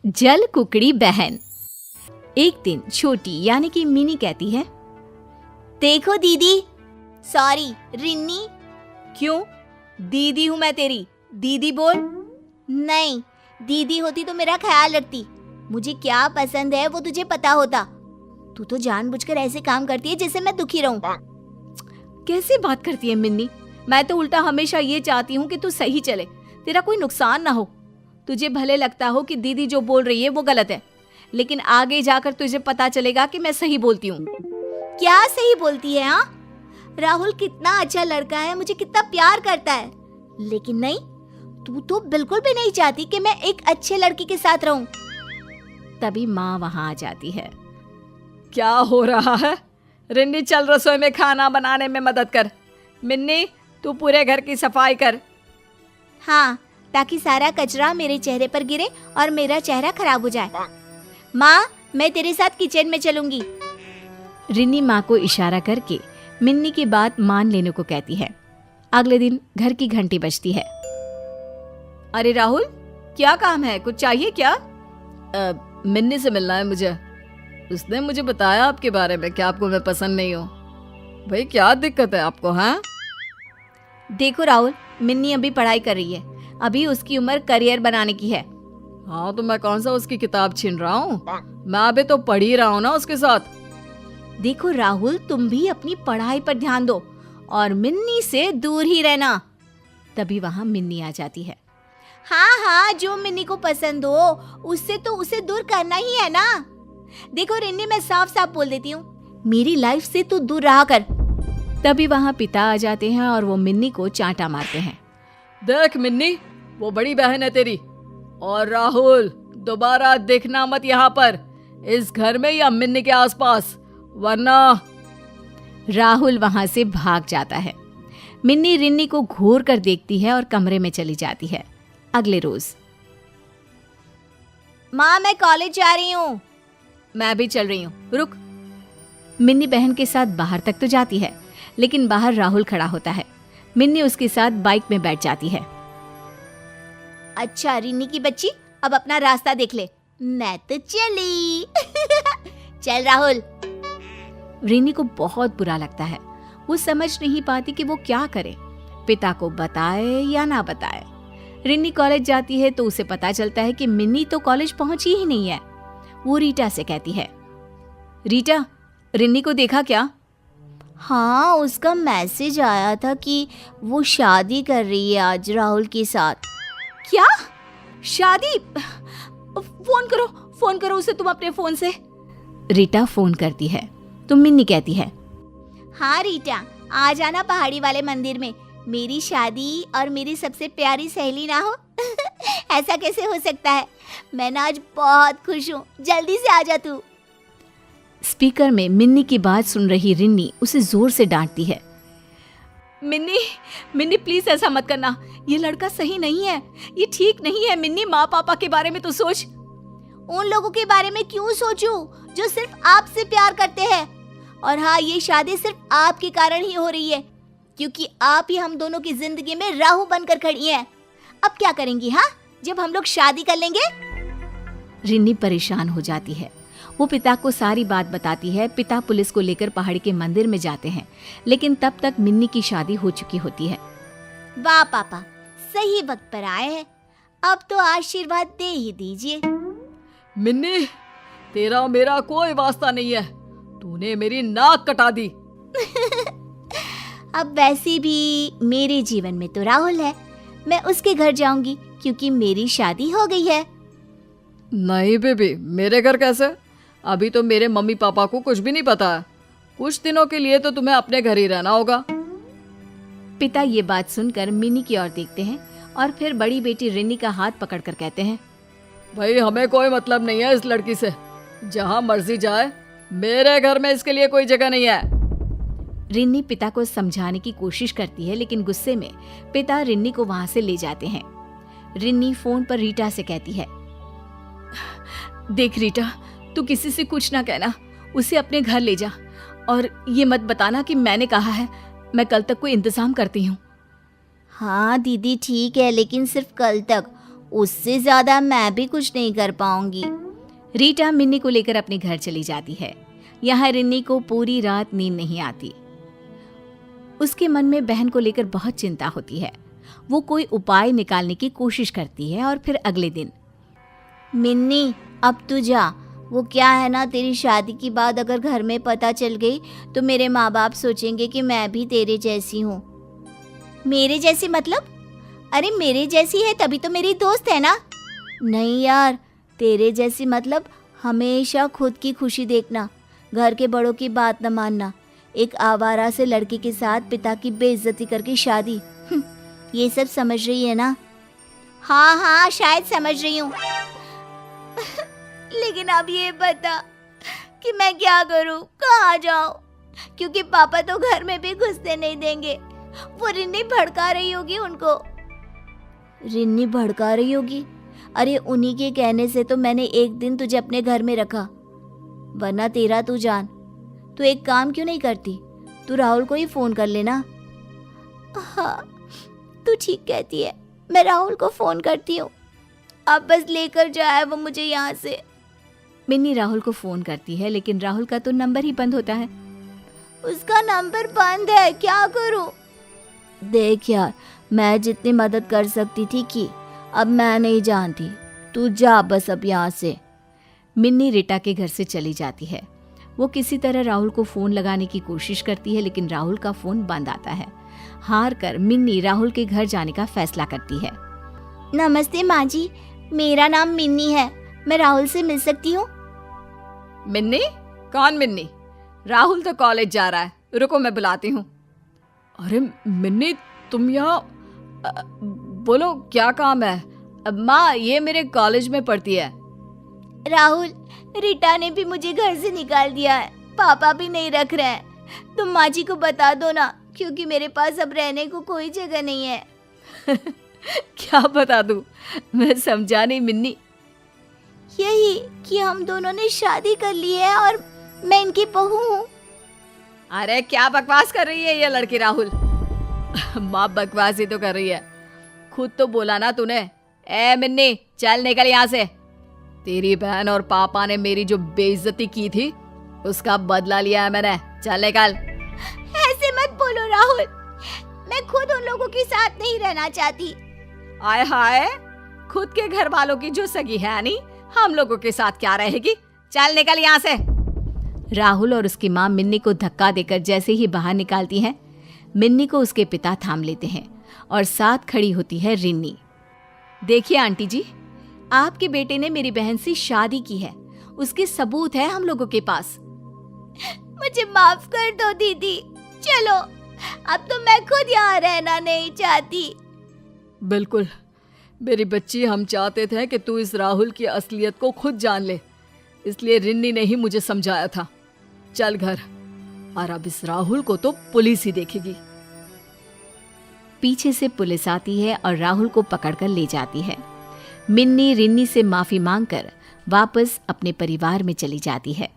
जल कुकड़ी बहन। एक दिन छोटी यानी कि मिनी कहती है, देखो दीदी, सॉरी रिन्नी। क्यों? दीदी हूँ मैं तेरी, दीदी बोल। नहीं, दीदी होती तो मेरा ख्याल रखती। मुझे क्या पसंद है वो तुझे पता होता। तू तो जानबूझकर ऐसे काम करती है जिससे मैं दुखी रहूं। कैसी बात करती है मिन्नी? मैं तो उल्टा हमेशा ये चाहती हूँ कि तू सही चले, तेरा कोई नुकसान ना हो। तुझे भले लगता हो कि दीदी जो बोल रही है वो गलत है, लेकिन आगे जाकर तुझे पता चलेगा कि मैं सही बोलती हूँ। क्या सही बोलती है? हाँ, राहुल कितना अच्छा लड़का है, मुझे कितना प्यार करता है, लेकिन नहीं, तू तो बिल्कुल भी नहीं चाहती कि मैं एक अच्छे लड़के के साथ रहूं। तभी माँ वहां आ जाती है। क्या हो रहा है? रिन्नी चल रसोई में खाना बनाने में मदद कर। मिन्नी तू पूरे घर की सफाई कर। हाँ, ताकि सारा कचरा मेरे चेहरे पर गिरे और मेरा चेहरा खराब हो जाए। माँ, मैं तेरे साथ किचन में चलूंगी। रिन्नी माँ को इशारा करके मिन्नी की बात मान लेने को कहती है। अगले दिन घर की घंटी बजती है। अरे राहुल, क्या काम है? कुछ चाहिए क्या? मिन्नी से मिलना है मुझे। उसने मुझे बताया आपके बारे में कि आपको मैं पसंद नहीं हूँ। भाई क्या दिक्कत है आपको? हाँ देखो राहुल, मिन्नी अभी पढ़ाई कर रही है, अभी उसकी उम्र करियर बनाने की है। हाँ तो मैं कौन सा उसकी किताब छीन रहा हूँ? मैं अभी तो पढ़ ही रहा हूँ ना उसके साथ। देखो राहुल, तुम भी अपनी पढ़ाई पर ध्यान दो और मिन्नी से दूर ही रहना। तभी वहाँ मिन्नी आ जाती है। हाँ हाँ, जो मिन्नी को पसंद हो उससे तो उसे दूर करना ही है ना। देखो रिन्नी, मैं साफ साफ बोल देती हूँ, मेरी लाइफ से तू दूर रहा कर। तभी वहाँ पिता आ जाते हैं और वो मिन्नी को चांटा मारते हैं। देख मिन्नी, वो बड़ी बहन है तेरी। और राहुल, दोबारा देखना मत यहाँ पर, इस घर में या मिन्नी के आसपास, वरना। राहुल वहां से भाग जाता है। मिन्नी रिन्नी को घूर कर देखती है और कमरे में चली जाती है। अगले रोज, माँ मैं कॉलेज जा रही हूँ। मैं भी चल रही हूँ, रुक। मिन्नी बहन के साथ बाहर तक तो जाती है, लेकिन बाहर राहुल खड़ा होता है। मिन्नी उसके साथ बाइक में बैठ जाती है। अच्छा रिन्नी की बच्ची, अब अपना रास्ता देख ले, मैं तो चली। चल राहुल। रिन्नी को बहुत बुरा लगता है। वो समझ नहीं पाती कि वो क्या करे, पिता को बताए या ना बताए। रिन्नी कॉलेज जाती है तो उसे पता चलता है कि मिन्नी तो कॉलेज पहुंची ही नहीं है। वो रीटा से कहती है, रीटा, रिन्नी को देखा क्या? हाँ, उसका मैसेज आया था कि वो शादी कर रही है आज राहुल के साथ। क्या? शादी? फोन करो उसे तुम अपने फोन से। रीटा फोन करती है तो मिन्नी कहती है, हाँ रीटा, आ जाना पहाड़ी वाले मंदिर में, मेरी शादी और मेरी सबसे प्यारी सहेली ना हो। ऐसा कैसे हो सकता है? मैं ना आज बहुत खुश हूँ, जल्दी से आ जा तू। स्पीकर में मिन्नी की बात सुन रही रिन्नी उसे जोर से डांटती है। मिन्नी प्लीज ऐसा मत करना, ये लड़का सही नहीं है, ये ठीक नहीं है। मिन्नी, माँ पापा के बारे में तो सोच। उन लोगों के बारे में क्यों सोचूं जो सिर्फ आपसे प्यार करते हैं? और हाँ, ये शादी सिर्फ आपके कारण ही हो रही है, क्योंकि आप ही हम दोनों की जिंदगी में राहु बनकर खड़ी हैं। अब क्या करेंगी हाँ, जब हम लोग शादी कर लेंगे? रिन्नी परेशान हो जाती है। वो पिता को सारी बात बताती है। पिता पुलिस को लेकर पहाड़ी के मंदिर में जाते हैं, लेकिन तब तक मिन्नी की शादी हो चुकी होती है। वाह पापा, सही वक्त पर आए हैं, अब तो आशीर्वाद दे ही दीजिए। मिन्नी, तेरा और मेरा कोई वास्ता नहीं है, तूने मेरी नाक कटा दी। अब वैसे भी मेरे जीवन में तो राहुल है, मैं उसके घर जाऊंगी क्योंकि मेरी शादी हो गई है। नहीं बेबी, मेरे घर कैसे? अभी तो मेरे मम्मी पापा को कुछ भी नहीं पता है। कुछ दिनों के लिए तो तुम्हें अपने घर ही रहना होगा। पिता ये बात सुनकर मिन्नी की ओर देखते हैं और फिर बड़ी बेटी रिन्नी का हाथ पकड़कर कहते हैं, भाई हमें कोई मतलब नहीं है इस लड़की से, जहां मर्जी जाए, मेरे घर में इसके लिए कोई जगह नहीं है। रिन्नी पिता को समझाने की कोशिश करती है, लेकिन गुस्से में पिता रिन्नी को वहां से ले जाते हैं। रिन्नी फोन पर रीटा से कहती है, देख रीटा, तू किसी से कुछ ना कहना, उसे अपने घर ले जा और ये मत बताना कि मैंने कहा है। मैं कल तक कोई इंतजाम करती हूँ। हाँ दीदी ठीक है, लेकिन सिर्फ कल तक, उससे ज्यादा मैं भी कुछ नहीं कर पाऊंगी। रीटा मिन्नी को लेकर अपने घर चली जाती है। यहाँ रिन्नी को पूरी रात नींद नहीं आती। उसके मन में बहन को लेकर बहुत चिंता होती है। वो कोई उपाय निकालने की कोशिश करती है और फिर अगले दिन, मिन्नी अब तू जा। वो क्या है ना, तेरी शादी की बात अगर घर में पता चल गई तो मेरे माँ बाप सोचेंगे कि मैं भी तेरे जैसी हूँ। मेरे जैसी मतलब? अरे मेरे जैसी है तभी तो मेरी दोस्त है ना। नहीं यार, तेरे जैसी मतलब हमेशा खुद की खुशी देखना, घर के बड़ों की बात न मानना, एक आवारा से लड़की के साथ पिता की बेइज्जती करके शादी। ये सब समझ रही है ना? हाँ हाँ, शायद समझ रही हूँ। लेकिन अब ये बता कि मैं क्या करूँ, कहाँ जाऊँ? क्योंकि पापा तो घर में भी घुसने नहीं देंगे। वो रिन्नी भड़का रही होगी उनको। रिन्नी भड़का रही होगी? अरे उन्हीं के कहने से तो मैंने एक दिन तुझे अपने घर में रखा, वरना तेरा तू जान। तू एक काम क्यों नहीं करती, तू राहुल को ही फोन कर लेना। हाँ तू ठीक कहती है, मैं राहुल को फोन करती हूँ। अब बस लेकर जाए वो मुझे यहाँ से। मिन्नी राहुल को फोन करती है लेकिन राहुल का तो नंबर ही बंद होता है। उसका नंबर बंद है, क्या करूँ? देख यार, मैं जितनी मदद कर सकती थी की, अब मैं नहीं जानती। तू जा बस अब यहाँ से। मिन्नी रीटा के घर से चली जाती है। वो किसी तरह राहुल को फोन लगाने की कोशिश करती है लेकिन राहुल का फोन बंद आता है। हार कर मिन्नी राहुल के घर जाने का फैसला करती है। नमस्ते माँ जी, मेरा नाम मिन्नी है, मैं राहुल से मिल सकती हूँ? मिन्नी? कौन मिन्नी? राहुल तो कॉलेज जा रहा है, रुको मैं बुलाती हूँ। अरे मिन्नी, तुम यहाँ? बोलो क्या काम है? माँ, ये मेरे कॉलेज में पढ़ती है। राहुल, रीटा ने भी मुझे घर से निकाल दिया है, पापा भी नहीं रख रहे हैं। तुम माँ जी को बता दो ना, क्योंकि मेरे पास अब रहने को कोई जगह नहीं है। क्या बता दूँ? मैं समझा नहीं मिन्नी। यही कि हम दोनों ने शादी कर ली है और मैं इनकी बहू हूँ। अरे क्या बकवास कर रही है ये लड़की राहुल? माँ बकवास ही तो कर रही है, खुद तो बोला ना तूने। ए मिन्नी, चल निकल यहाँ से। तेरी बहन और पापा ने मेरी जो बेइज्जती की थी उसका बदला लिया है मैंने, चल निकल। ऐसे मत बोलो राहुल, मैं खुद उन लोगों के साथ नहीं रहना चाहती। आय हाय, खुद के घर वालों की जो सगी है नहीं, हम लोगों के साथ क्या रहेगी? चल निकल यहाँ से। राहुल और उसकी माँ मिन्नी को धक्का देकर जैसे ही बाहर निकालती हैं, मिन्नी को उसके पिता थाम लेते हैं और साथ खड़ी होती है रिन्नी। देखिए आंटी जी, आपके बेटे ने मेरी बहन से शादी की है, उसके सबूत है हम लोगों के पास। मुझे माफ कर दो दीदी, चलो अब तो मैं खुद यहाँ रहना नहीं चाहती। बिल्कुल मेरी बच्ची, हम चाहते थे कि तू इस राहुल की असलियत को खुद जान ले, इसलिए रिन्नी ने ही मुझे समझाया था। चल घर, और अब इस राहुल को तो पुलिस ही देखेगी। पीछे से पुलिस आती है और राहुल को पकड़कर ले जाती है। मिन्नी रिन्नी से माफी मांगकर वापस अपने परिवार में चली जाती है।